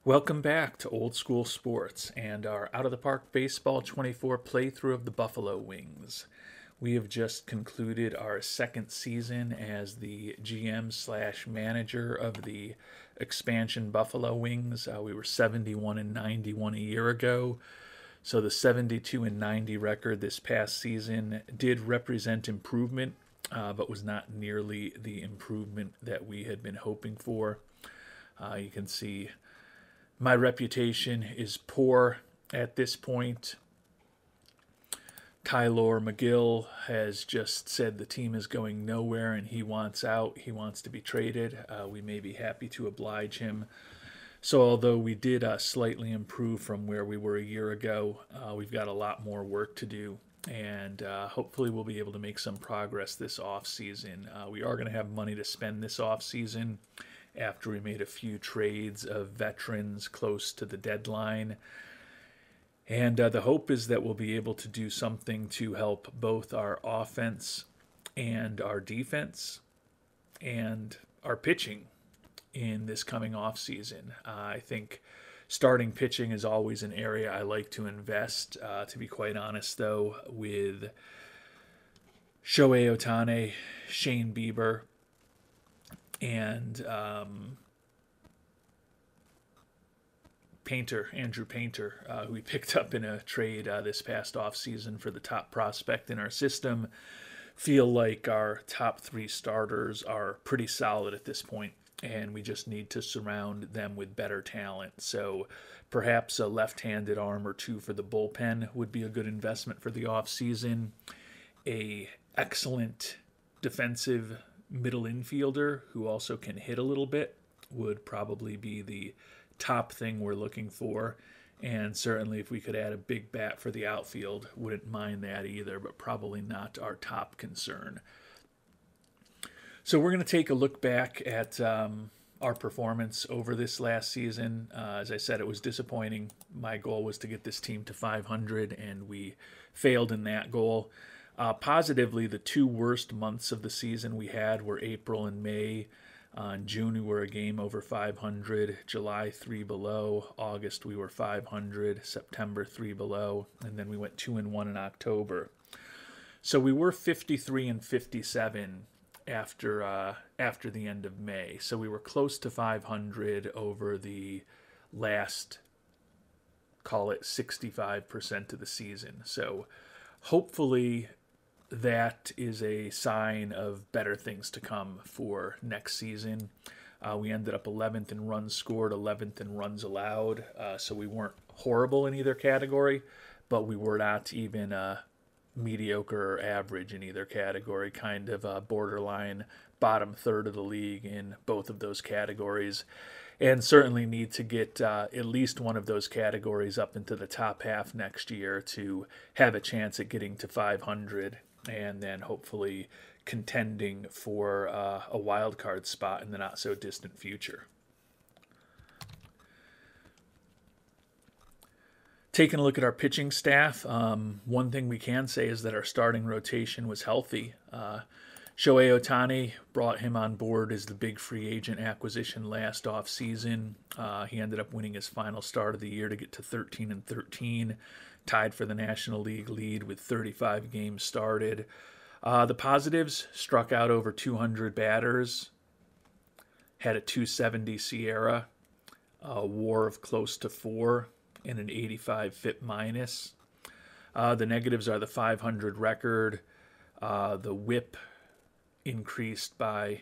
Welcome back to Old School Sports and our Out of the Park Baseball 24 playthrough of the Buffalo Wings. We have just concluded our second season as the GM slash manager of the expansion Buffalo Wings. We were 71 and 91 a year ago. So the 72 and 90 record this past season did represent improvement, but was not nearly the improvement that we had been hoping for. You can see my reputation is poor at this point. Tylor Megill has just said the team is going nowhere and he wants out. He wants to be traded. We may be happy to oblige him. So although we did slightly improve from where we were a year ago, we've got a lot more work to do. And hopefully we'll be able to make some progress this off season. We are going to have money to spend this off season after we made a few trades of veterans close to the deadline. And the hope is that we'll be able to do something to help both our offense and our defense and our pitching in this coming off season. I think starting pitching is always an area I like to invest. To be quite honest, though, with Shohei Ohtani, Shane Bieber, and Andrew Painter, who we picked up in a trade this past offseason for the top prospect in our system, feel like our top three starters are pretty solid at this point, and we just need to surround them with better talent. So perhaps a left-handed arm or two for the bullpen would be a good investment for the offseason. A excellent defensive middle infielder who also can hit a little bit would probably be the top thing we're looking for. And certainly if we could add a big bat for the outfield, wouldn't mind that either, but probably not our top concern. So we're going to take a look back at our performance over this last season. As I said, it was disappointing. My goal was to get this team to 500, and we failed in that goal. Positively, the two worst months of the season we had were April and May. In June, we were a game over 500. July, 3 below. August, we were 500. September, 3 below. And then we went 2-1 in October. So we were 53 and 57 after the end of May. So we were close to 500 over the last, call it 65% of the season. So hopefully that is a sign of better things to come for next season. We ended up 11th in runs scored, 11th in runs allowed. So we weren't horrible in either category, but we were not even mediocre or average in either category, kind of borderline bottom third of the league in both of those categories. And certainly need to get at least one of those categories up into the top half next year to have a chance at getting to 500 and then hopefully contending for a wild card spot in the not so distant future. Taking a look at our pitching staff, one thing we can say is that our starting rotation was healthy. Shohei Ohtani, brought him on board as the big free agent acquisition last offseason. He ended up winning his final start of the year to get to 13 and 13, tied for the National League lead with 35 games started. The positives: struck out over 200 batters, had a 270 SIERA, a WAR of close to 4, and an 85 FIP minus. The negatives are the 500 record, the WHIP increased by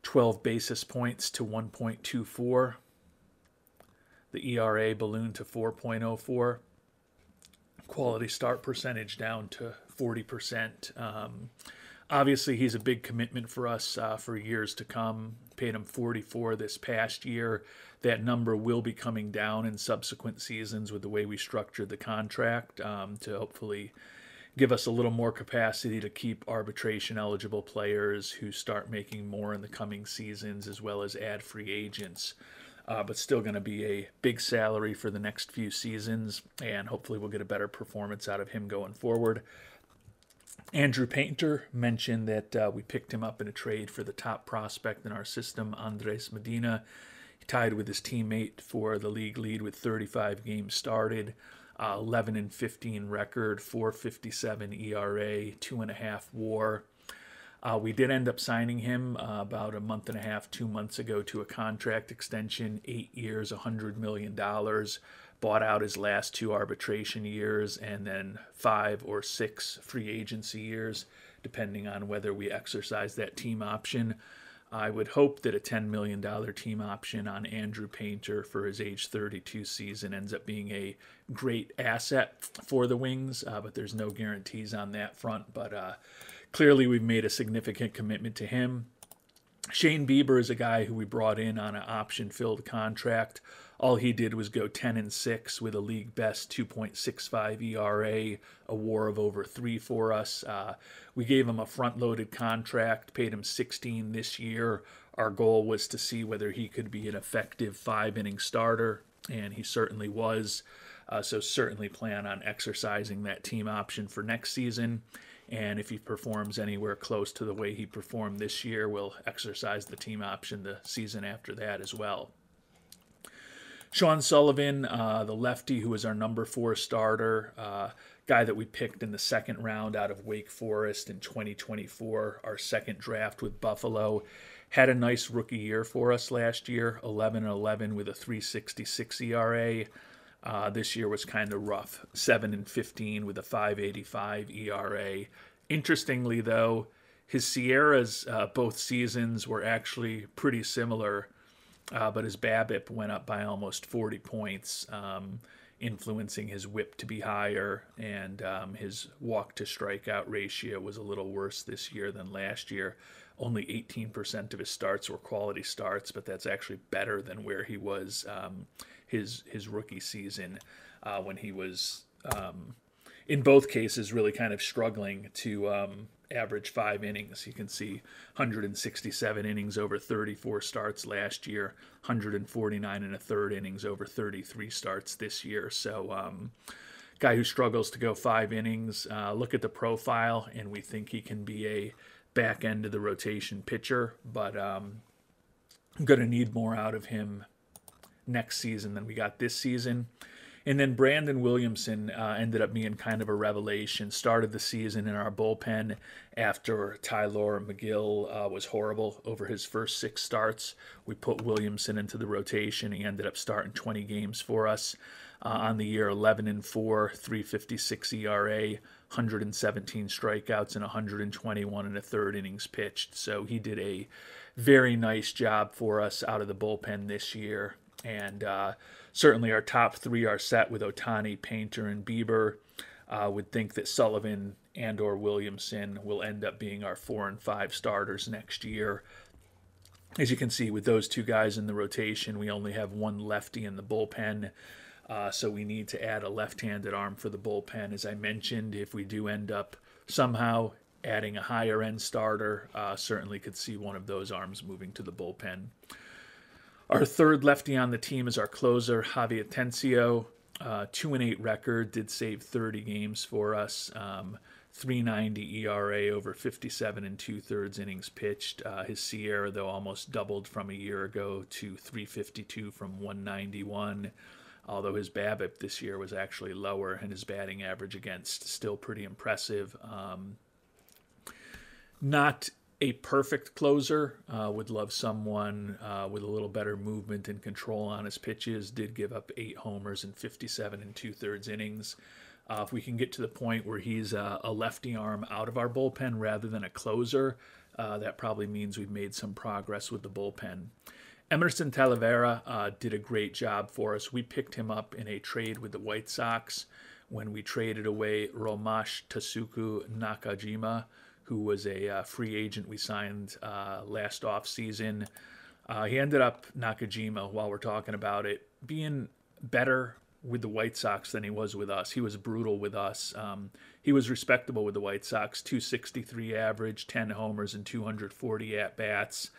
12 basis points to 1.24. The ERA ballooned to 4.04. Quality start percentage down to 40%. Obviously, he's a big commitment for us for years to come. Paid him $44 this past year. That number will be coming down in subsequent seasons with the way we structured the contract to hopefully give us a little more capacity to keep arbitration-eligible players who start making more in the coming seasons, as well as add free agents. But still going to be a big salary for the next few seasons, and hopefully we'll get a better performance out of him going forward. Andrew Painter mentioned that we picked him up in a trade for the top prospect in our system, Andres Medina. tied with his teammate for the league lead with 35 games started. 11-15 record, 4.57 ERA, 2.5 WAR. We did end up signing him about a month and a half, 2 months ago to a contract extension, 8 years, $100 million. Bought out his last 2 arbitration years and then 5 or 6 free agency years, depending on whether we exercise that team option. I would hope that a $10 million team option on Andrew Painter for his age 32 season ends up being a great asset for the Wings, but there's no guarantees on that front. But clearly we've made a significant commitment to him. Shane Bieber is a guy who we brought in on an option-filled contract. All he did was go 10-6 with a league best 2.65 ERA, a WAR of over 3 for us. We gave him a front-loaded contract, paid him $16 this year. Our goal was to see whether he could be an effective 5-inning starter, and he certainly was. So certainly plan on exercising that team option for next season. And if he performs anywhere close to the way he performed this year, we'll exercise the team option the season after that as well. Sean Sullivan, the lefty who was our number 4 starter, guy that we picked in the second round out of Wake Forest in 2024, our second draft with Buffalo, had a nice rookie year for us last year, 11-11 with a 3.66 ERA. This year was kind of rough, 7-15 with a 5.85 ERA. Interestingly, though, his Sierras both seasons were actually pretty similar, but his BABIP went up by almost 40 points, influencing his WHIP to be higher, and his walk-to-strikeout ratio was a little worse this year than last year. Only 18% of his starts were quality starts, but that's actually better than where he was his rookie season when he was, in both cases, really kind of struggling to average 5 innings. You can see 167 innings over 34 starts last year, 149 and a third innings over 33 starts this year. So guy who struggles to go 5 innings, look at the profile, and we think he can be a back end of the rotation pitcher, but I'm going to need more out of him next season than we got this season. And then Brandon Williamson ended up being kind of a revelation. Started the season in our bullpen after Tyler McGill was horrible over his first 6 starts. We put Williamson into the rotation. He ended up starting 20 games for us. On the year, 11-4, 3.56 ERA, 117 strikeouts, and 121 and a third innings pitched. So he did a very nice job for us out of the bullpen this year. And certainly our top 3 are set with Ohtani, Painter, and Bieber. Would think that Sullivan and or Williamson will end up being our 4 and 5 starters next year. As you can see, with those 2 guys in the rotation, we only have 1 lefty in the bullpen. So we need to add a left-handed arm for the bullpen. As I mentioned, if we do end up somehow adding a higher-end starter, certainly could see one of those arms moving to the bullpen. Our third lefty on the team is our closer, Javi Atencio. 2-8 record, did save 30 games for us. 3.90 ERA over 57 2/3 innings pitched. His Sierra, though, almost doubled from a year ago to 3.52 from 1.91. Although his BABIP this year was actually lower, and his batting average against still pretty impressive. Not a perfect closer. Would love someone with a little better movement and control on his pitches. Did give up 8 homers in 57 2/3 innings. If we can get to the point where he's a lefty arm out of our bullpen rather than a closer, that probably means we've made some progress with the bullpen. Emerson Talavera did a great job for us. We picked him up in a trade with the White Sox when we traded away Romash Tasuku Nakajima, who was a free agent we signed last offseason. He ended up, Nakajima, while we're talking about it, being better with the White Sox than he was with us. He was brutal with us. He was respectable with the White Sox, 263 average, 10 homers, and 240 at-bats.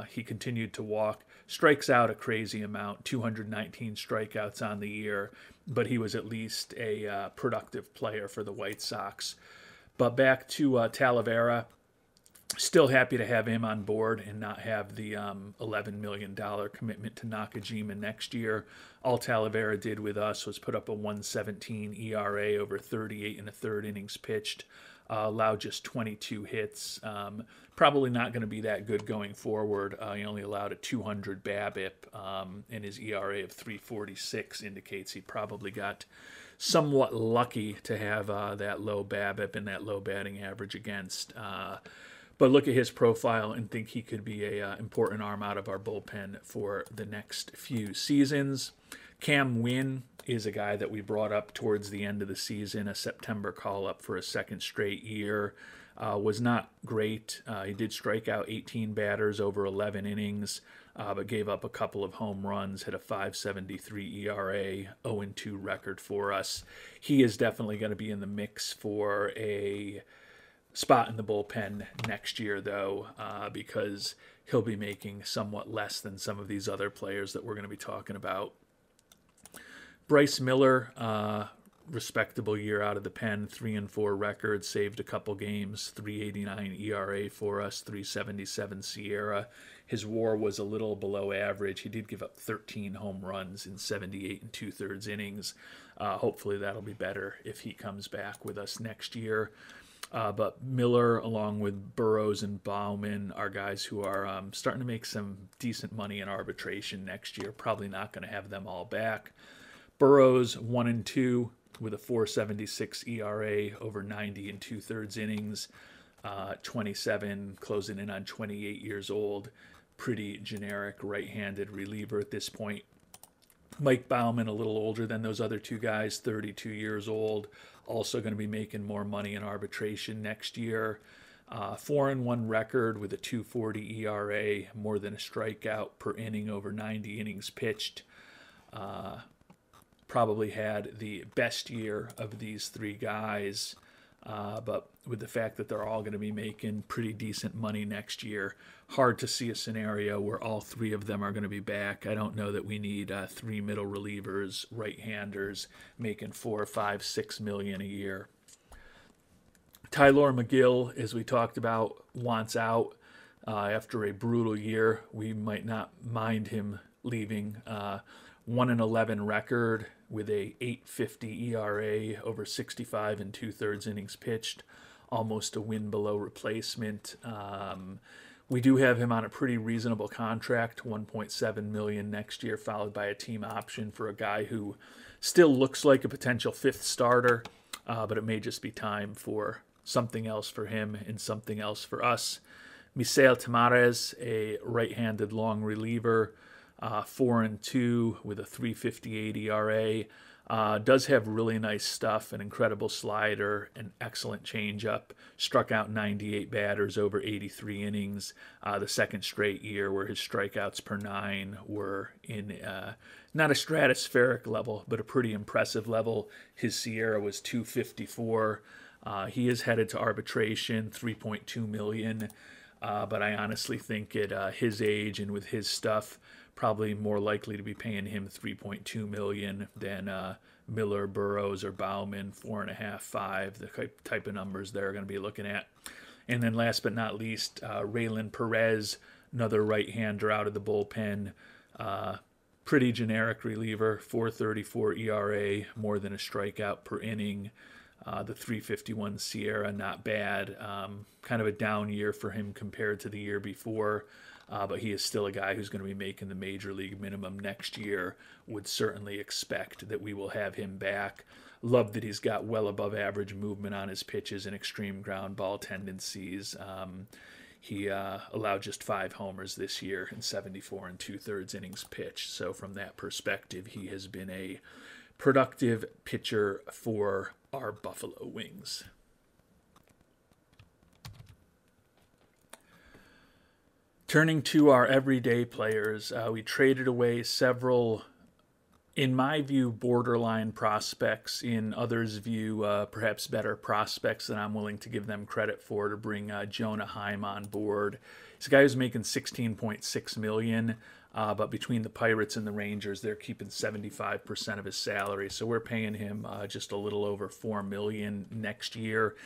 He continued to walk, strikes out a crazy amount, 219 strikeouts on the year, but he was at least a productive player for the White Sox. But back to Talavera, Still happy to have him on board and not have the $11 million commitment to Nakajima next year. All Talavera did with us was put up a 117 ERA over 38 and a third innings pitched, allowed just 22 hits. Probably not going to be that good going forward. He only allowed a 200 BABIP, and his ERA of 3.46 indicates he probably got somewhat lucky to have that low BABIP and that low batting average against. But look at his profile and think he could be a important arm out of our bullpen for the next few seasons. Cam Wynn is a guy that we brought up towards the end of the season, a September call-up for a second straight year. Was not great. He did strike out 18 batters over 11 innings, but gave up a couple of home runs, had a 5.73 ERA, 0-2 record for us. He is definitely going to be in the mix for a spot in the bullpen next year, though, because he'll be making somewhat less than some of these other players that we're going to be talking about. Bryce Miller, respectable year out of the pen, 3-4 record, saved a couple games, 3.89 ERA for us, 3.77 SIERA. His WAR was a little below average. He did give up 13 home runs in 78 and 2/3 innings. Hopefully that'll be better if he comes back with us next year. But Miller, along with Burrows and Bauman, are guys who are starting to make some decent money in arbitration next year. Probably not going to have them all back. Burrows, 1-2 with a 4.76 ERA over 90 and 2/3 innings. 27, closing in on 28 years old. Pretty generic right-handed reliever at this point. Mike Bauman, a little older than those other two guys, 32 years old. Also going to be making more money in arbitration next year. 4-1 record with a 2.40 ERA, more than a strikeout per inning over 90 innings pitched. Probably had the best year of these three guys, but with the fact that they're all going to be making pretty decent money next year, hard to see a scenario where all three of them are going to be back. I don't know that we need three middle relievers, right-handers, making $4, $5, $6 million a year. Tylor Megill, as we talked about, wants out after a brutal year. We might not mind him leaving. 1-11 record with a 8.50 ERA over 65 and 2/3 innings pitched, almost a win below replacement. We do have him on a pretty reasonable contract, $1.7 million next year, followed by a team option for a guy who still looks like a potential fifth starter, but it may just be time for something else for him and something else for us. Misael Tamares, a right-handed long reliever, 4-2 with a 3.58 ERA. Does have really nice stuff, an incredible slider, an excellent changeup. Struck out 98 batters over 83 innings. The second straight year where his strikeouts per 9 were in not a stratospheric level, but a pretty impressive level. His SIERA was 2.54. He is headed to arbitration, $3.2 million. But I honestly think at his age and with his stuff, probably more likely to be paying him $3.2 million than Miller, Burrows, or Bauman, 4.5, 5, the type of numbers they're going to be looking at. And then last but not least, Raylan Perez, another right-hander out of the bullpen. Pretty generic reliever, 4.34 ERA, more than a strikeout per inning. The 3.51 SIERA, not bad. Kind of a down year for him compared to the year before. But he is still a guy who's going to be making the major league minimum next year. Would certainly expect that we will have him back. Love that he's got well above average movement on his pitches and extreme ground ball tendencies. He allowed just 5 homers this year in 74 and 2/3 innings pitched. So from that perspective, he has been a productive pitcher for our Buffalo Wings. Turning to our everyday players, we traded away several, in my view, borderline prospects. In others' view, perhaps better prospects than I'm willing to give them credit for, to bring Jonah Heim on board. He's a guy who's making $16.6 million, but between the Pirates and the Rangers, they're keeping 75% of his salary. So we're paying him just a little over $4 million next year.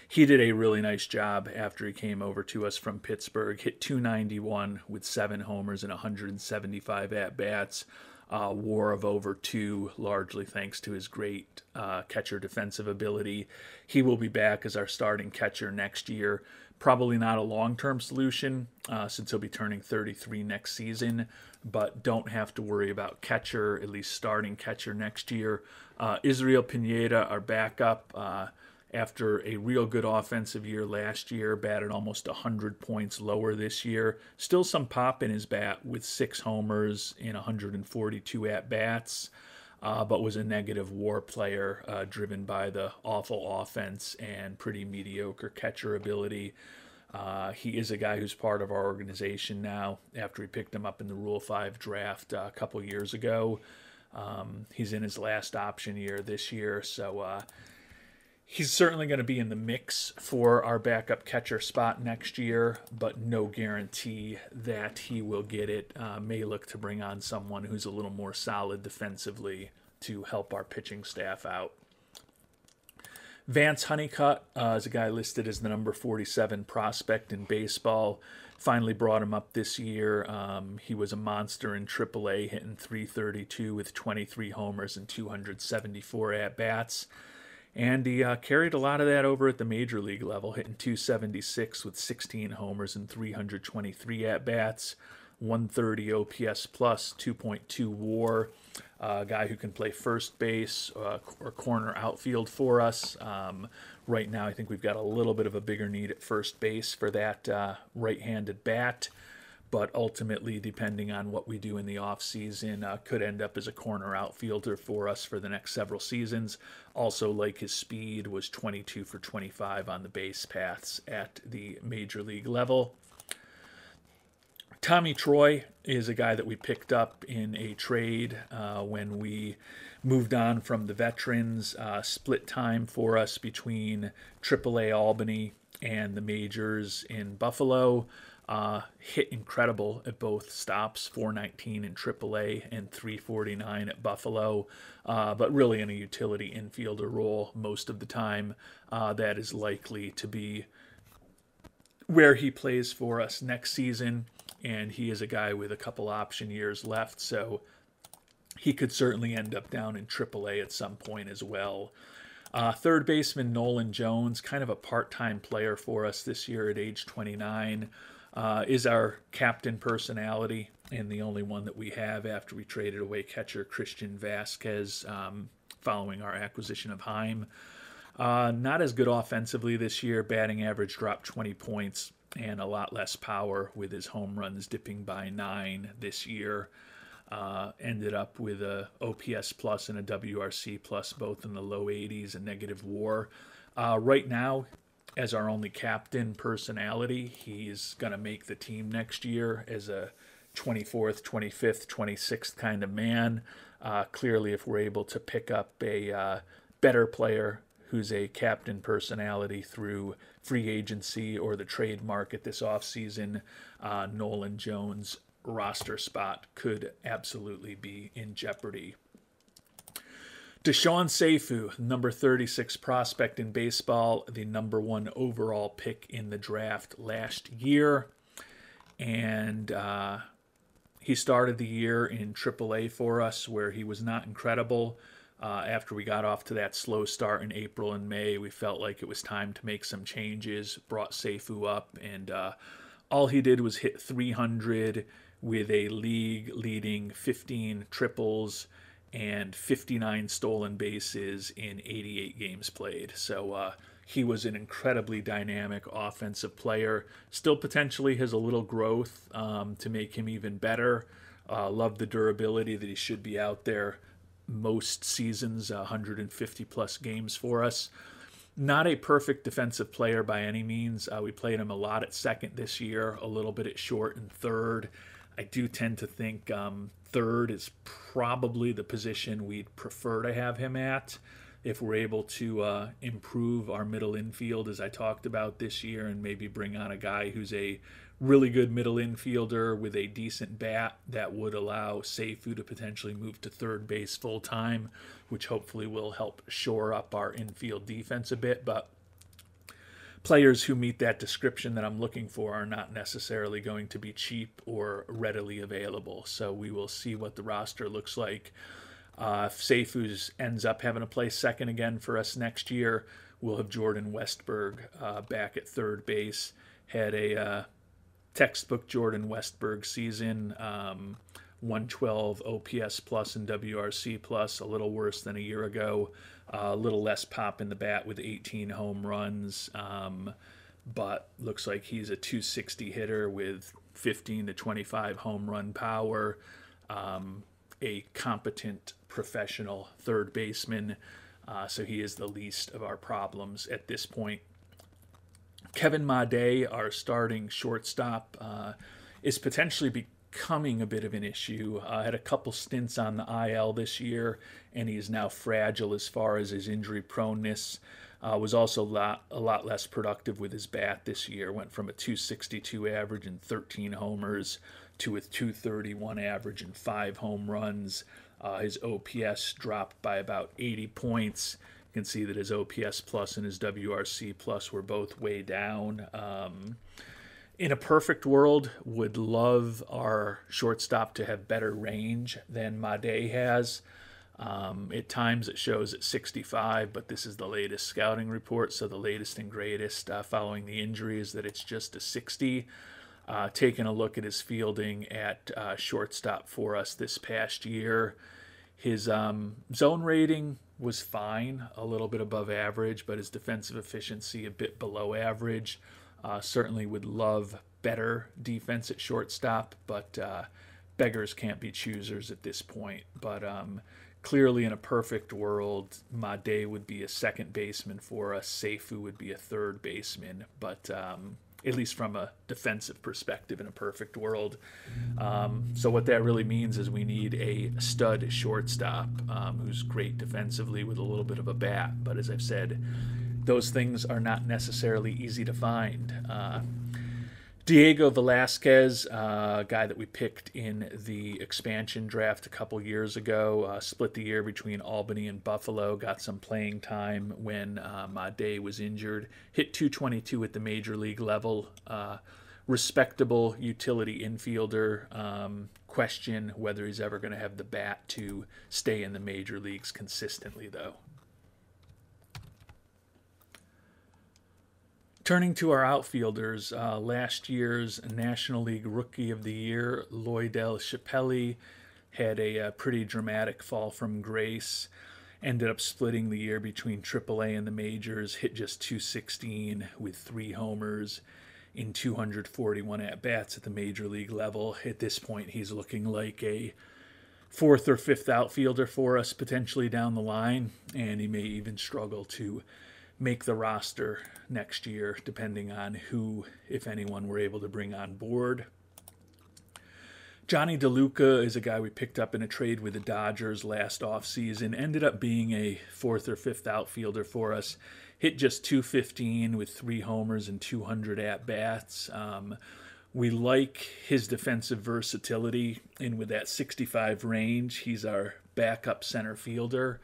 he did a really nice job after he came over to us from Pittsburgh. Hit 291 with 7 homers and 175 at-bats. WAR of over 2, largely thanks to his great catcher defensive ability. He will be back as our starting catcher next year. Probably not a long-term solution since he'll be turning 33 next season, but don't have to worry about catcher, at least starting catcher next year. Israel Pineda, our backup, after a real good offensive year last year, batted almost 100 points lower this year. Still some pop in his bat with 6 homers in 142 at-bats, but was a negative WAR player driven by the awful offense and pretty mediocre catcher ability. He is a guy who's part of our organization now after we picked him up in the Rule 5 draft a couple years ago. He's in his last option year this year, so he's certainly going to be in the mix for our backup catcher spot next year, but no guarantee that he will get it. May look to bring on someone who's a little more solid defensively to help our pitching staff out. Vance Honeycutt is a guy listed as the number 47 prospect in baseball. Finally brought him up this year. He was a monster in AAA, hitting .332 with 23 homers and 274 at-bats. And he carried a lot of that over at the major league level, hitting .276 with 16 homers and 323 at-bats, 130 OPS plus, 2.2 WAR. A guy who can play first base or corner outfield for us. Right now, I think we've got a little bit of a bigger need at first base for that right-handed bat. But ultimately, depending on what we do in the offseason, could end up as a corner outfielder for us for the next several seasons. Also, like his speed, was 22 for 25 on the base paths at the major league level. Tommy Troy is a guy that we picked up in a trade when we moved on from the veterans. Split time for us between AAA Albany and the majors in Buffalo. Hit incredible at both stops, 419 in AAA and 349 at Buffalo, but really in a utility infielder role most of the time. That is likely to be where he plays for us next season, and he is a guy with a couple option years left, so he could certainly end up down in AAA at some point as well. Third baseman Nolan Jones, kind of a part-time player for us this year at age 29. Is our captain personality and the only one that we have after we traded away catcher Christian Vasquez following our acquisition of Heim. Not as good offensively this year. Batting average dropped 20 points and a lot less power with his home runs dipping by 9 this year. Ended up with a OPS plus and a WRC plus, both in the low 80s, and negative WAR. Right now, as our only captain personality, he's going to make the team next year as a 24th, 25th, 26th kind of man. Clearly, if we're able to pick up a better player who's a captain personality through free agency or the trade market this offseason, Nolan Jones' roster spot could absolutely be in jeopardy. Deshaun Seifu, number 36 prospect in baseball, the number 1 overall pick in the draft last year. And he started the year in AAA for us, where he was not incredible. After we got off to that slow start in April and May, we felt like it was time to make some changes, brought Seifu up, and all he did was hit 300 with a league-leading 15 triples and 59 stolen bases in 88 games played. So he was an incredibly dynamic offensive player. Still potentially has a little growth to make him even better. Love the durability that he should be out there most seasons, 150-plus games for us. Not a perfect defensive player by any means. We played him a lot at second this year, a little bit at short and third. I do tend to think third is probably the position we'd prefer to have him at if we're able to improve our middle infield, as I talked about this year, and maybe bring on a guy who's a really good middle infielder with a decent bat that would allow Seifu to potentially move to third base full time, which hopefully will help shore up our infield defense a bit. But players who meet that description that I'm looking for are not necessarily going to be cheap or readily available. So we will see what the roster looks like. If Seifu ends up having to play second again for us next year, we'll have Jordan Westberg back at third base. Had a textbook Jordan Westberg season, 112 OPS plus and WRC plus, a little worse than a year ago. A little less pop in the bat with 18 home runs, but looks like he's a 260 hitter with 15 to 25 home run power. A competent professional third baseman, so he is the least of our problems at this point. Kevin Made, our starting shortstop, is potentially becoming a bit of an issue. Had a couple stints on the IL this year, and he's now fragile as far as his injury proneness. Was also a lot less productive with his bat this year. Went from a 262 average and 13 homers to a 231 average and 5 home runs. His OPS dropped by about 80 points. You can see that his OPS plus and his WRC plus were both way down. In a perfect world, would love our shortstop to have better range than Made has. At times it shows at 65, but this is the latest scouting report, so the latest and greatest following the injury is that it's just a 60. Taking a look at his fielding at shortstop for us this past year, his zone rating was fine, a little bit above average, but his defensive efficiency a bit below average. Certainly would love better defense at shortstop, but beggars can't be choosers at this point. But clearly in a perfect world, Made would be a second baseman for us. Seifu would be a third baseman, but at least from a defensive perspective in a perfect world. So what that really means is we need a stud shortstop who's great defensively with a little bit of a bat. But as I've said, those things are not necessarily easy to find. Diego Velasquez, a guy that we picked in the expansion draft a couple years ago, split the year between Albany and Buffalo, got some playing time when Made was injured, hit 222 at the major league level, respectable utility infielder. Question whether he's ever going to have the bat to stay in the major leagues consistently, though. Turning to our outfielders, last year's National League Rookie of the Year, Loydel Chappelle, had a pretty dramatic fall from grace. Ended up splitting the year between AAA and the majors, hit just 216 with 3 homers in 241 at-bats at the major league level. At this point, he's looking like a 4th or 5th outfielder for us potentially down the line, and he may even struggle to make the roster next year, depending on who, if anyone, we're able to bring on board. Johnny DeLuca is a guy we picked up in a trade with the Dodgers last offseason. Ended up being a 4th or 5th outfielder for us. Hit just 215 with 3 homers and 200 at-bats. We like his defensive versatility, and with that 65 range, he's our backup center fielder.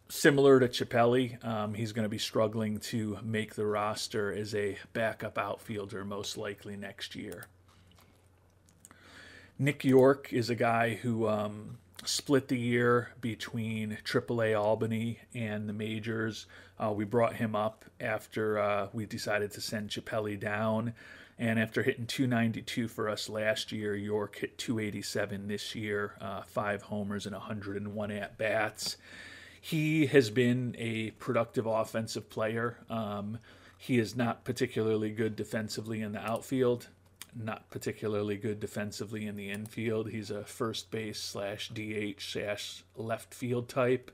Similar to Chappelle, he's going to be struggling to make the roster as a backup outfielder most likely next year. Nick York is a guy who split the year between AAA Albany and the majors. We brought him up after we decided to send Chappelle down. And after hitting 292 for us last year, York hit 287 this year, 5 homers and 101 at-bats. He has been a productive offensive player. He is not particularly good defensively in the outfield, not particularly good defensively in the infield. He's a first base / DH / left field type.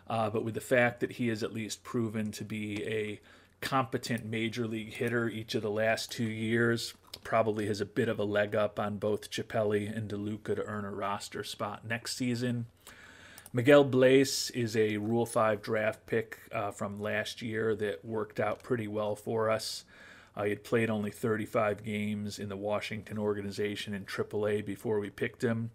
But with the fact that he has at least proven to be a competent major league hitter each of the last 2 years, probably has a bit of a leg up on both Chappelle and DeLuca to earn a roster spot next season. Miguel Blaze is a Rule 5 draft pick from last year that worked out pretty well for us. He had played only 35 games in the Washington organization in AAA before we picked him.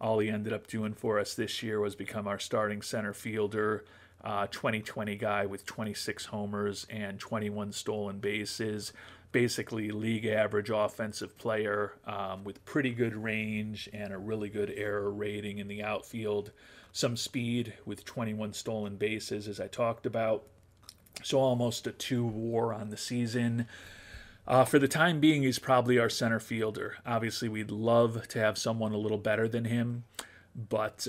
All he ended up doing for us this year was become our starting center fielder, 2020 guy with 26 homers and 21 stolen bases. Basically, league average offensive player with pretty good range and a really good error rating in the outfield. Some speed with 21 stolen bases, as I talked about. So almost a 2 WAR on the season. For the time being, he's probably our center fielder. Obviously, we'd love to have someone a little better than him, but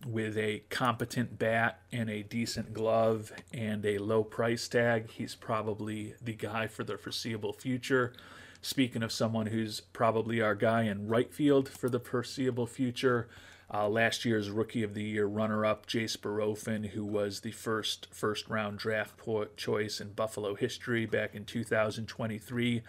with a competent bat and a decent glove and a low price tag, he's probably the guy for the foreseeable future. Speaking of someone who's probably our guy in right field for the foreseeable future, last year's Rookie of the Year runner-up, Jace Barofin, who was the first-round draft choice in Buffalo history back in 2023.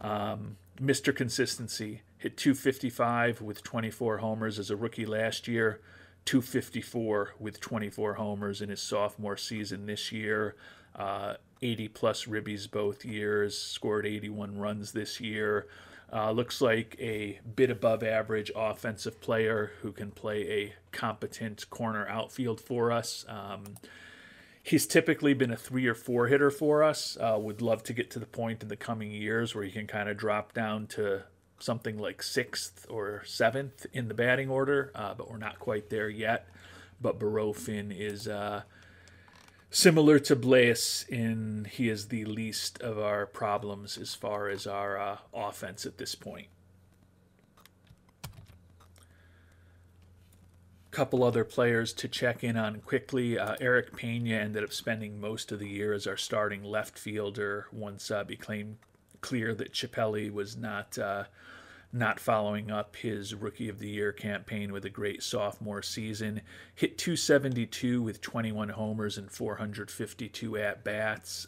Mr. Consistency, hit 255 with 24 homers as a rookie last year, 254 with 24 homers in his sophomore season this year, 80-plus ribbies both years, scored 81 runs this year. Looks like a bit above average offensive player who can play a competent corner outfield for us. He's typically been a 3 or 4 hitter for us. Would love to get to the point in the coming years where he can kind of drop down to something like 6th or 7th in the batting order, but we're not quite there yet. But Barofin is similar to Blaise in he is the least of our problems as far as our offense at this point. Couple other players to check in on quickly. Eric Pena ended up spending most of the year as our starting left fielder once it became clear that Chappelli was not following up his Rookie of the Year campaign with a great sophomore season. Hit 272 with 21 homers and 452 at-bats.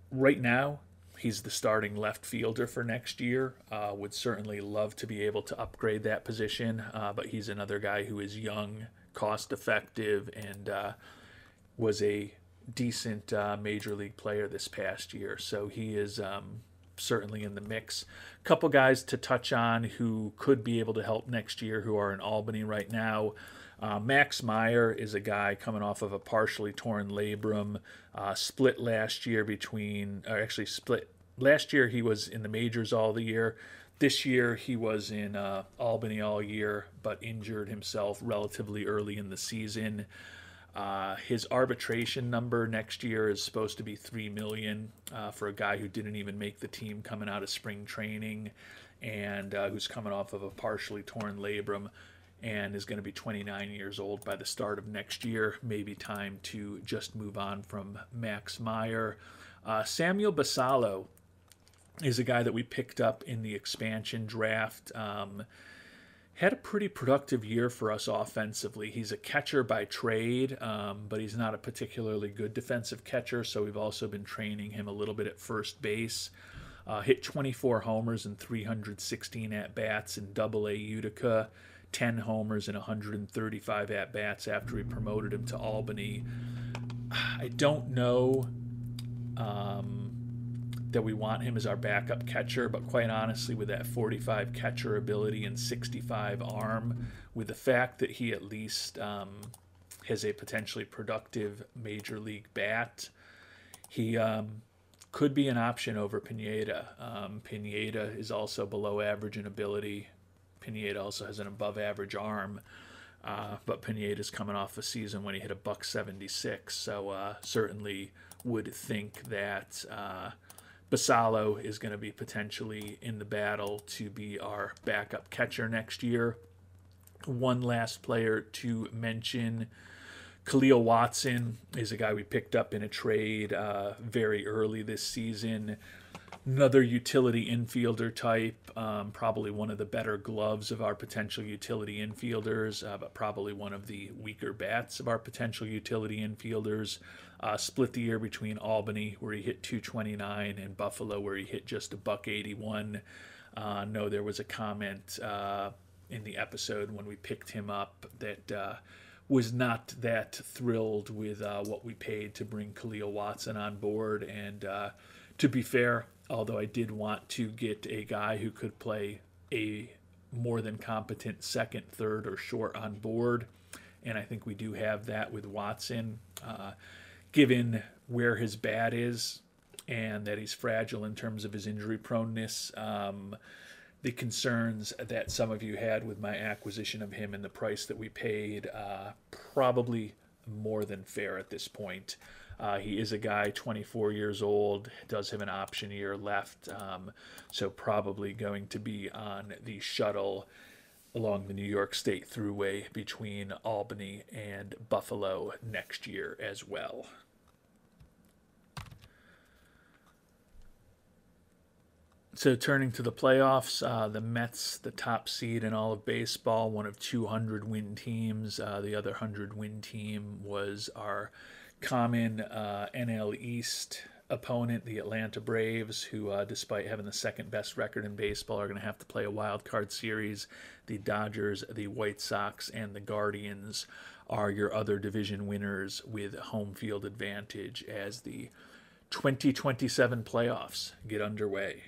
Right now, he's the starting left fielder for next year. Would certainly love to be able to upgrade that position, but he's another guy who is young, cost-effective, and was a decent major league player this past year. So he is certainly in the mix. A couple guys to touch on who could be able to help next year who are in Albany right now. Max Meyer is a guy coming off of a partially torn labrum, split last year last year he was in the majors all the year. This year he was in Albany all year, but injured himself relatively early in the season. His arbitration number next year is supposed to be $3 million for a guy who didn't even make the team coming out of spring training and who's coming off of a partially torn labrum and is going to be 29 years old by the start of next year. Maybe time to just move on from Max Meyer. Samuel Basallo is a guy that we picked up in the expansion draft. Had a pretty productive year for us offensively. He's a catcher by trade, but he's not a particularly good defensive catcher, so we've also been training him a little bit at first base. Hit 24 homers and 316 at-bats in Double-A Utica, 10 homers and 135 at-bats after we promoted him to Albany. I don't know that we want him as our backup catcher, but quite honestly, with that 45 catcher ability and 65 arm, with the fact that he at least has a potentially productive major league bat, he could be an option over Pineda. Pineda is also below average in ability. Pineda also has an above average arm, but Pineda's coming off a season when he hit a .176, so certainly would think that Basallo is going to be potentially in the battle to be our backup catcher next year. One last player to mention, Khalil Watson is a guy we picked up in a trade very early this season. Another utility infielder type, probably one of the better gloves of our potential utility infielders, but probably one of the weaker bats of our potential utility infielders. Split the year between Albany, where he hit 229, and Buffalo, where he hit just a $181. No, there was a comment in the episode when we picked him up that was not that thrilled with what we paid to bring Khalil Watson on board. And to be fair, although I did want to get a guy who could play a more than competent second, third, or short on board, and I think we do have that with Watson, given where his bat is and that he's fragile in terms of his injury proneness. The concerns that some of you had with my acquisition of him and the price that we paid, probably more than fair at this point. He is a guy 24 years old, does have an option year left, so probably going to be on the shuttle along the New York State Thruway between Albany and Buffalo next year as well. So turning to the playoffs, the Mets, the top seed in all of baseball, one of 200-win teams. The other 100-win team was our common NL East opponent, the Atlanta Braves, who, despite having the second best record in baseball, are going to have to play a wild card series. The Dodgers, the White Sox, and the Guardians are your other division winners with home field advantage as the 2027 playoffs get underway.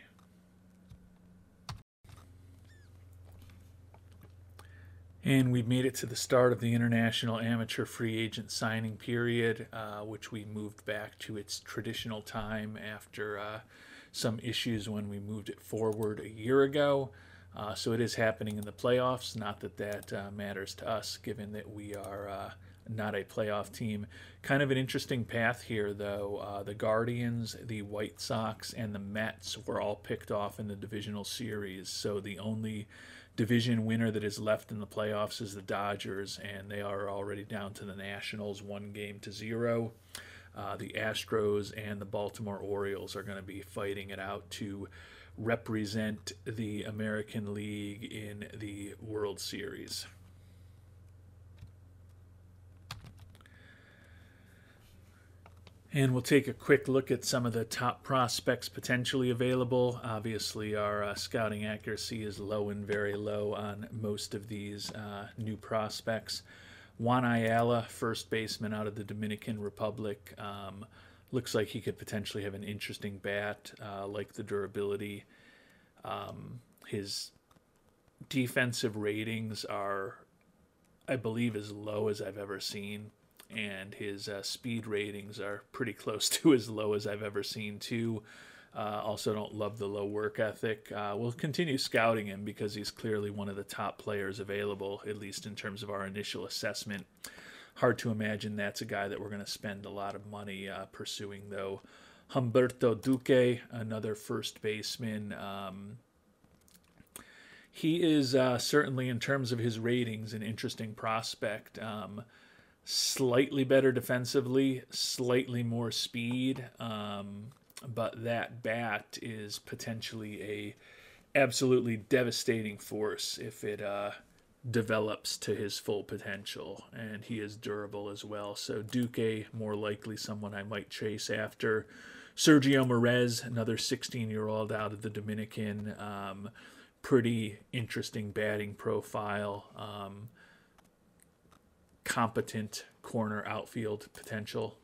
And we've made it to the start of the international amateur free agent signing period, which we moved back to its traditional time after some issues when we moved it forward a year ago. So it is happening in the playoffs. Not that that matters to us, given that we are not a playoff team. Kind of an interesting path here, though. The Guardians, the White Sox, and the Mets were all picked off in the divisional series. So the only division winner that is left in the playoffs is the Dodgers, and they are already down to the Nationals 1-0. The Astros and the Baltimore Orioles are going to be fighting it out to represent the American League in the World Series. And we'll take a quick look at some of the top prospects potentially available. Obviously, our scouting accuracy is low and very low on most of these new prospects. Juan Ayala, first baseman out of the Dominican Republic. Looks like he could potentially have an interesting bat, like the durability. His defensive ratings are, I believe, as low as I've ever seen. And his speed ratings are pretty close to as low as I've ever seen, too. Also don't love the low work ethic. We'll continue scouting him because he's clearly one of the top players available, at least in terms of our initial assessment. Hard to imagine that's a guy that we're going to spend a lot of money pursuing, though. Humberto Duque, another first baseman. He is certainly, in terms of his ratings, an interesting prospect. Slightly better defensively, slightly more speed, but that bat is potentially a absolutely devastating force if it develops to his full potential, and he is durable as well. So Duque, more likely someone I might chase after. Sergio Merez, another 16-year-old out of the Dominican, pretty interesting batting profile. Competent corner outfield potential.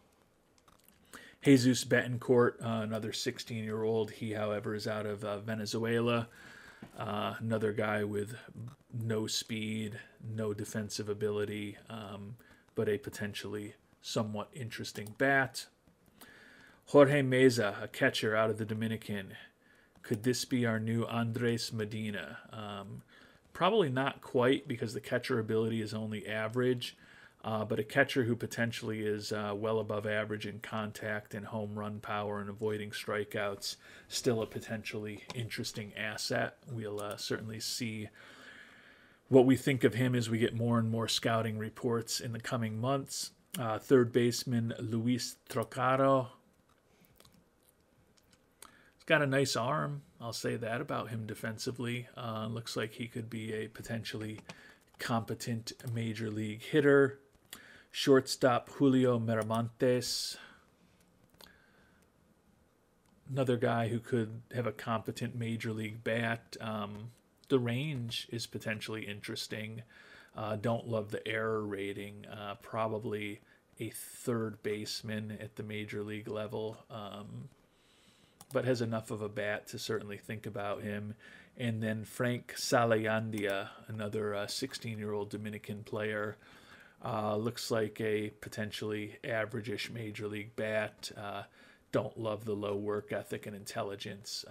Jesus Betancourt, another 16-year-old. He, however, is out of Venezuela. Another guy with no speed, no defensive ability, but a potentially somewhat interesting bat. Jorge Meza, a catcher out of the Dominican. Could this be our new Andres Medina? Probably not quite, because the catcher ability is only average. But a catcher who potentially is well above average in contact and home run power and avoiding strikeouts, still a potentially interesting asset. We'll certainly see what we think of him as we get more and more scouting reports in the coming months. Third baseman Luis Trocaro. He's got a nice arm. I'll say that about him defensively. Looks like he could be a potentially competent major league hitter. Shortstop Julio Miramontes, another guy who could have a competent major league bat. The range is potentially interesting. Don't love the error rating. Probably a third baseman at the major league level, but has enough of a bat to certainly think about him. And then Frank Salayandia, another 16-year-old Dominican player. Looks like a potentially average-ish major league bat. Don't love the low work ethic and intelligence.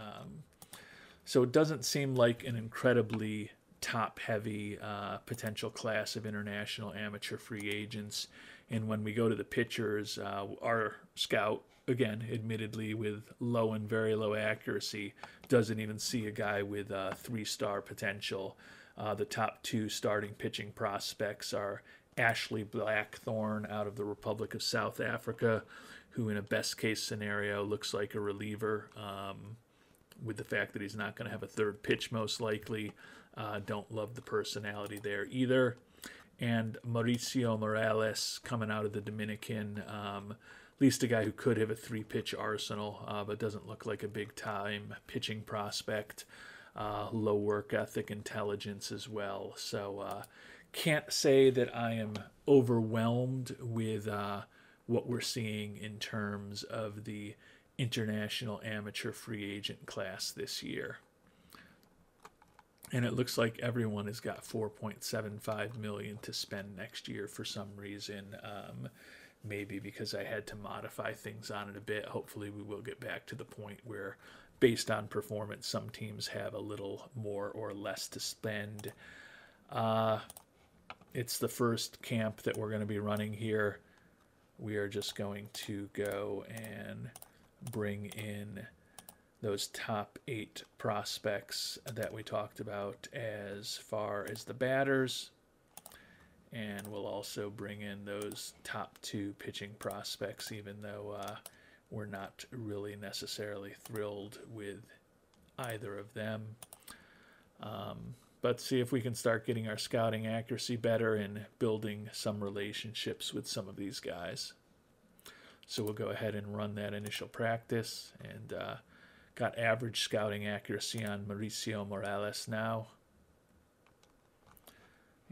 So it doesn't seem like an incredibly top-heavy potential class of international amateur free agents. And when we go to the pitchers, our scout, again, admittedly with low and very low accuracy, doesn't even see a guy with three-star potential. The top two starting pitching prospects are Ashley Blackthorne out of the Republic of South Africa, who in a best case scenario looks like a reliever, with the fact that he's not going to have a third pitch most likely. Don't love the personality there either. And Mauricio Morales coming out of the Dominican, at least a guy who could have a three-pitch arsenal, but doesn't look like a big-time pitching prospect. Low work ethic, intelligence as well. So can't say that I am overwhelmed with what we're seeing in terms of the international amateur free agent class this year. And it looks like everyone has got $4.75 million to spend next year for some reason. Maybe because I had to modify things on it a bit. Hopefully we will get back to the point where, based on performance, some teams have a little more or less to spend. It's the first camp that we're going to be running here. We are just going to go and bring in those top 8 prospects that we talked about as far as the batters. And we'll also bring in those top 2 pitching prospects, even though we're not really necessarily thrilled with either of them. But see if we can start getting our scouting accuracy better and building some relationships with some of these guys. So we'll go ahead and run that initial practice, and got average scouting accuracy on Mauricio Morales now.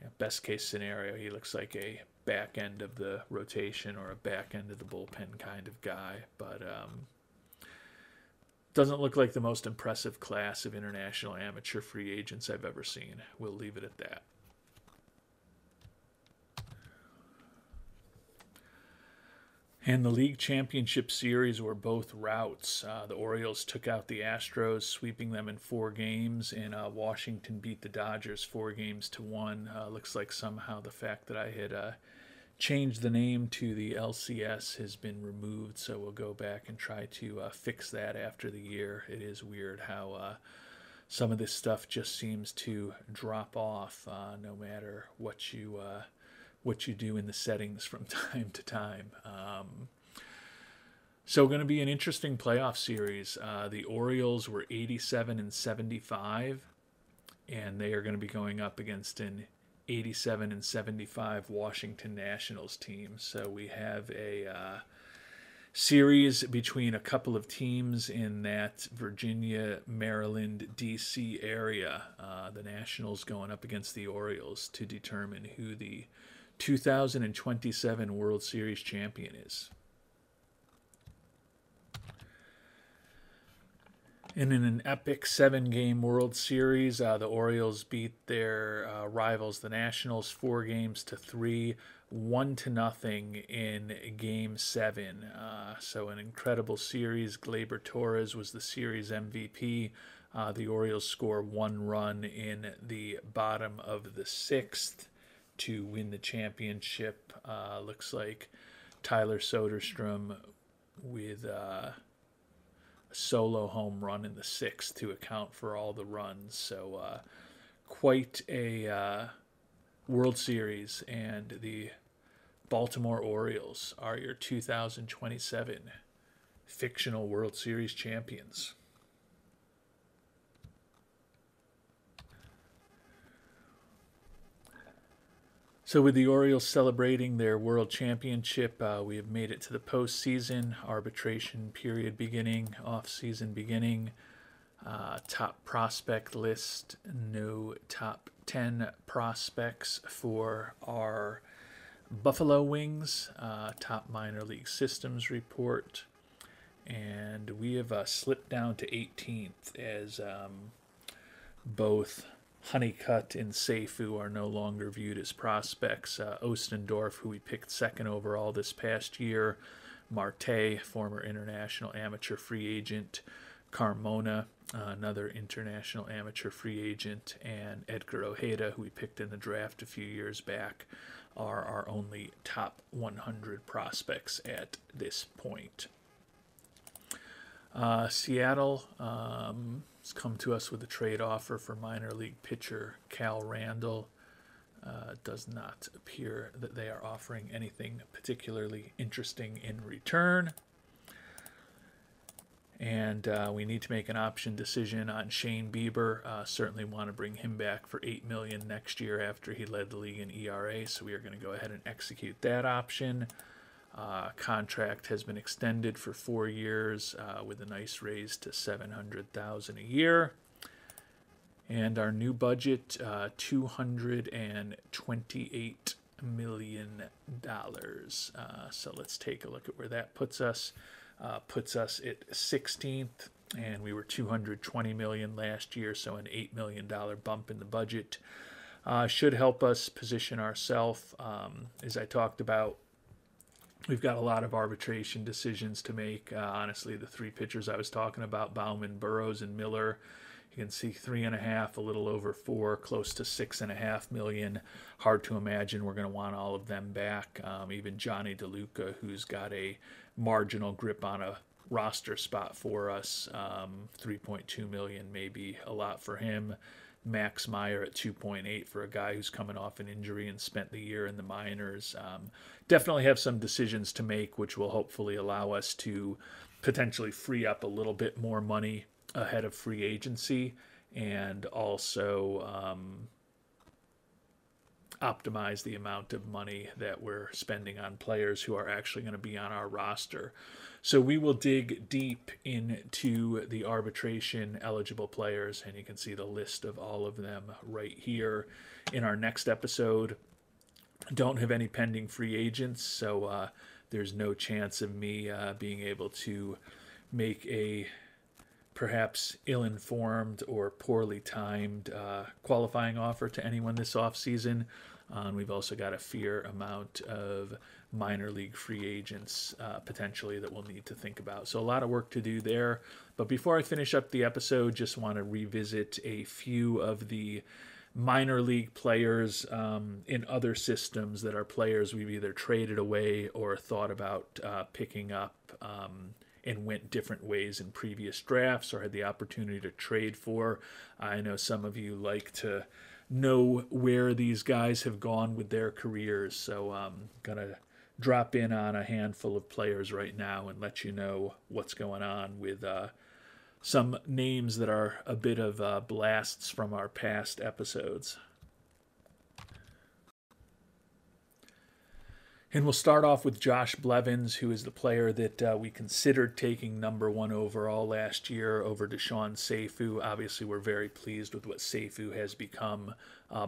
Yeah, best case scenario, he looks like a back end of the rotation or a back end of the bullpen kind of guy, but doesn't look like the most impressive class of international amateur free agents I've ever seen. We'll leave it at that. And the League Championship Series were both routes. The Orioles took out the Astros, sweeping them in 4 games, and Washington beat the Dodgers 4-1. Looks like somehow the fact that I had changed the name to the LCS has been removed, so we'll go back and try to fix that after the year. It is weird how some of this stuff just seems to drop off no matter what you do in the settings from time to time. So going to be an interesting playoff series. The Orioles were 87-75, and they are going to be going up against an 87-75 Washington Nationals team. So we have a series between a couple of teams in that Virginia, Maryland, D.C. area. The Nationals going up against the Orioles to determine who the 2027 World Series champion is. And in an epic 7-game World Series, the Orioles beat their rivals, the Nationals, 4-3, 1-0 in Game 7. So an incredible series. Gleyber Torres was the series MVP. The Orioles score 1 run in the bottom of the 6th to win the championship. Looks like Tyler Soderstrom with a solo home run in the 6th to account for all the runs. So quite a World Series, and the Baltimore Orioles are your 2027 fictional World Series champions. So with the Orioles celebrating their World Championship, we have made it to the postseason, arbitration period beginning, off-season beginning, top prospect list, no top 10 prospects for our Buffalo Wings, top minor league systems report, and we have slipped down to 18th as both Honeycutt and Seifu are no longer viewed as prospects. Ostendorf, who we picked second overall this past year, Marte, former international amateur free agent, Carmona, another international amateur free agent, and Edgar Ojeda, who we picked in the draft a few years back, are our only top 100 prospects at this point. Seattle has come to us with a trade offer for minor league pitcher Cal Randall. Does not appear that they are offering anything particularly interesting in return. And we need to make an option decision on Shane Bieber. Certainly want to bring him back for $8 million next year after he led the league in ERA. So we are going to go ahead and execute that option. Contract has been extended for 4 years with a nice raise to $700,000 a year. And our new budget, $228 million. So let's take a look at where that puts us. Puts us at 16th, and we were $220 million last year, so an $8 million bump in the budget. Should help us position ourselves. As I talked about, we've got a lot of arbitration decisions to make. Honestly, the 3 pitchers I was talking about, Baumann, Burrows, and Miller, you can see 3.5, a little over 4, close to $6.5 million. Hard to imagine we're going to want all of them back. Even Johnny DeLuca, who's got a marginal grip on a roster spot for us, $3.2 million, maybe a lot for him. Max Meyer at 2.8 for a guy who's coming off an injury and spent the year in the minors. Definitely have some decisions to make, which will hopefully allow us to potentially free up a little bit more money ahead of free agency, and also optimize the amount of money that we're spending on players who are actually going to be on our roster. So we will dig deep into the arbitration eligible players, and you can see the list of all of them right here in our next episode. Don't have any pending free agents, so there's no chance of me being able to make a perhaps ill-informed or poorly timed qualifying offer to anyone this offseason. We've also got a fair amount of minor league free agents potentially that we'll need to think about. So a lot of work to do there. But before I finish up the episode, just want to revisit a few of the minor league players in other systems that are players we've either traded away or thought about picking up and went different ways in previous drafts or had the opportunity to trade for. I know some of you like to know where these guys have gone with their careers, so I'm going to drop in on a handful of players right now and let you know what's going on with some names that are a bit of blasts from our past episodes. And we'll start off with Josh Blevins, who is the player that we considered taking number 1 overall last year over Deshaun Seifu. Obviously, we're very pleased with what Seifu has become.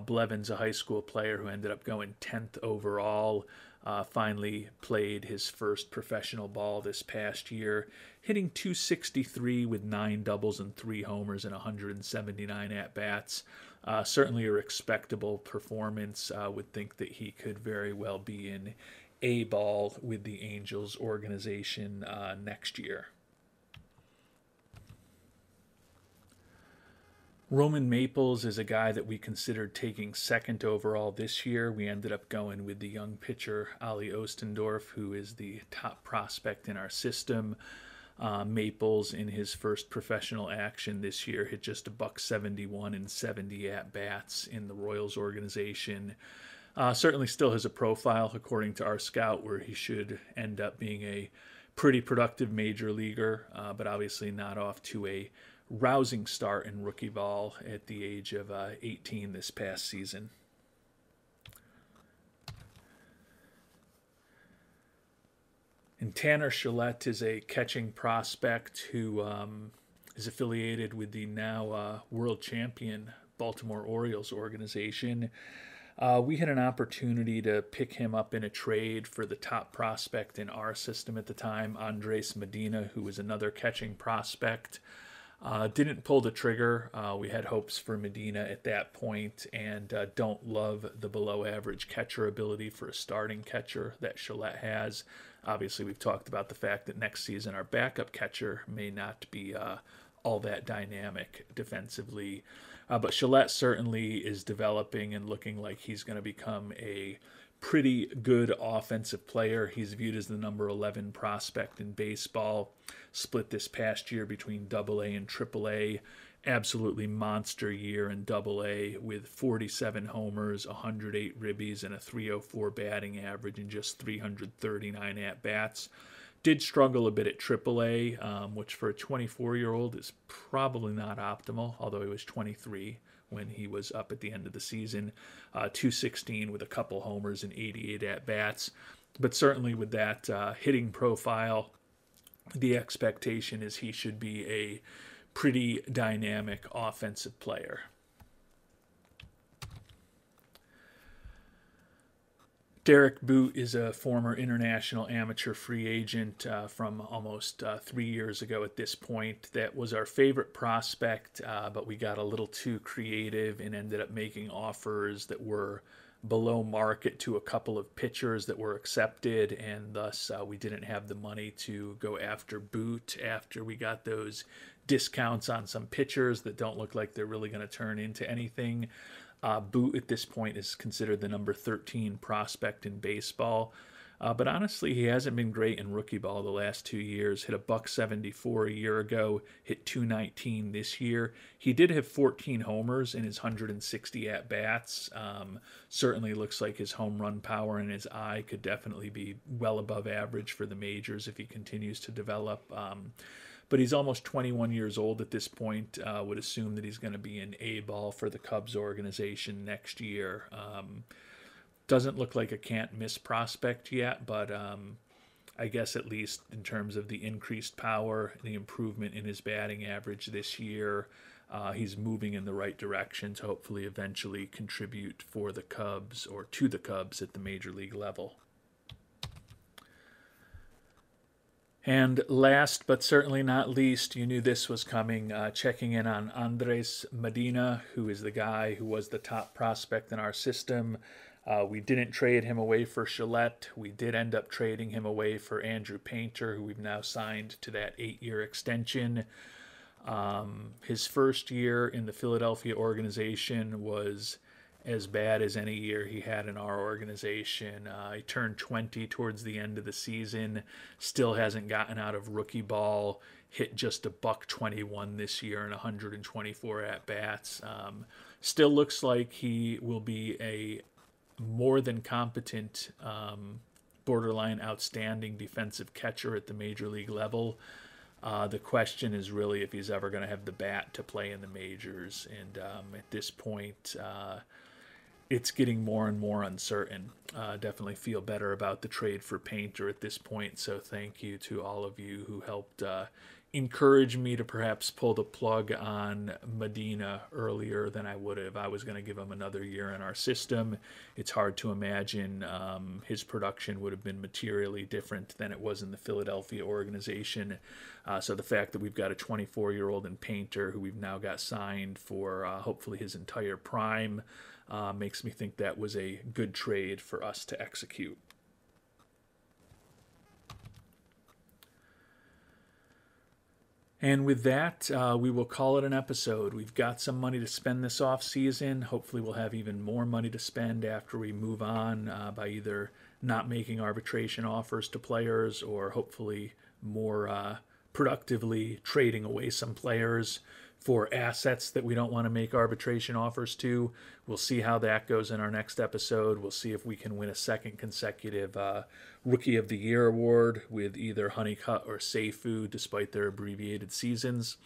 Blevins, a high school player who ended up going 10th overall, finally played his first professional ball this past year, hitting .263 with 9 doubles and 3 homers and 179 at-bats. Certainly a respectable performance. Would think that he could very well be in A-ball with the Angels organization next year. Roman Maples is a guy that we considered taking 2nd overall this year. We ended up going with the young pitcher Ali Ostendorf, who is the top prospect in our system. Maples, in his first professional action this year, hit just a .171 and 70 at-bats in the Royals organization. Certainly still has a profile, according to our scout, where he should end up being a pretty productive major leaguer, but obviously not off to a rousing start in rookie ball at the age of 18 this past season. And Tanner Shillette is a catching prospect who is affiliated with the now world champion Baltimore Orioles organization. We had an opportunity to pick him up in a trade for the top prospect in our system at the time, Andres Medina, who was another catching prospect. Didn't pull the trigger. We had hopes for Medina at that point, and don't love the below average catcher ability for a starting catcher that Gillette has. Obviously, we've talked about the fact that next season our backup catcher may not be all that dynamic defensively. But Gillette certainly is developing and looking like he's going to become a pretty good offensive player. He's viewed as the number 11 prospect in baseball. Split this past year between AA and AAA. Absolutely monster year in AA with 47 homers, 108 ribbies, and a 304 batting average in just 339 at-bats. Did struggle a bit at AAA, which for a 24-year-old is probably not optimal, although he was 23 when he was up at the end of the season. 216 with a couple homers and 88 at-bats. But certainly with that hitting profile, the expectation is he should be a pretty dynamic offensive player. Derek Boot is a former international amateur free agent from almost 3 years ago at this point. That was our favorite prospect, but we got a little too creative and ended up making offers that were below market to a couple of pitchers that were accepted, and thus we didn't have the money to go after Boot after we got those discounts on some pitchers that don't look like they're really going to turn into anything. Boot at this point is considered the number 13 prospect in baseball. But honestly, he hasn't been great in rookie ball the last 2 years. Hit a .174 a year ago, hit .219 this year. He did have 14 homers in his 160 at-bats. Certainly looks like his home run power and his eye could definitely be well above average for the majors if he continues to develop. But he's almost 21 years old at this point. Would assume that he's going to be in A-ball for the Cubs organization next year. Doesn't look like a can't-miss prospect yet, but I guess at least in terms of the increased power, the improvement in his batting average this year, he's moving in the right direction to hopefully eventually contribute for the Cubs or to the Cubs at the major league level. And last but certainly not least, you knew this was coming, checking in on Andres Medina, who is the guy who was the top prospect in our system. We didn't trade him away for Gillette. We did end up trading him away for Andrew Painter, who we've now signed to that 8-year extension. His first year in the Philadelphia organization was as bad as any year he had in our organization. He turned 20 towards the end of the season, still hasn't gotten out of rookie ball, hit just a .121 this year in 124 at-bats. Still looks like he will be a more than competent, borderline outstanding defensive catcher at the major league level. The question is really if he's ever going to have the bat to play in the majors. And at this point, it's getting more and more uncertain. Definitely feel better about the trade for Painter at this point. So thank you to all of you who helped encourage me to perhaps pull the plug on Medina earlier than I would have. I was going to give him another year in our system. It's hard to imagine his production would have been materially different than it was in the Philadelphia organization. So the fact that we've got a 24-year-old in Painter who we've now got signed for hopefully his entire prime makes me think that was a good trade for us to execute. And with that, we will call it an episode. We've got some money to spend this off season. Hopefully we'll have even more money to spend after we move on by either not making arbitration offers to players or hopefully more productively trading away some players for assets that we don't want to make arbitration offers to. We'll see how that goes in our next episode. We'll see if we can win a second consecutive Rookie of the Year award with either Honeycutt or Seifu, despite their abbreviated seasons.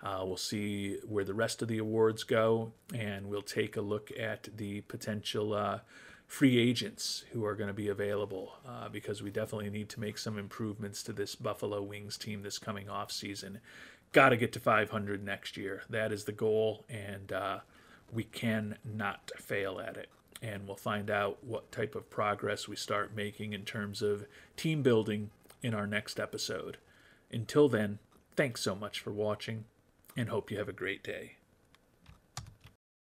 We'll see where the rest of the awards go, and we'll take a look at the potential free agents who are going to be available because we definitely need to make some improvements to this Buffalo Wings team this coming off season. Got to get to 500 next year. That is the goal, and we cannot fail at it. And we'll find out what type of progress we start making in terms of team building in our next episode. Until then, thanks so much for watching. and hope you have a great day.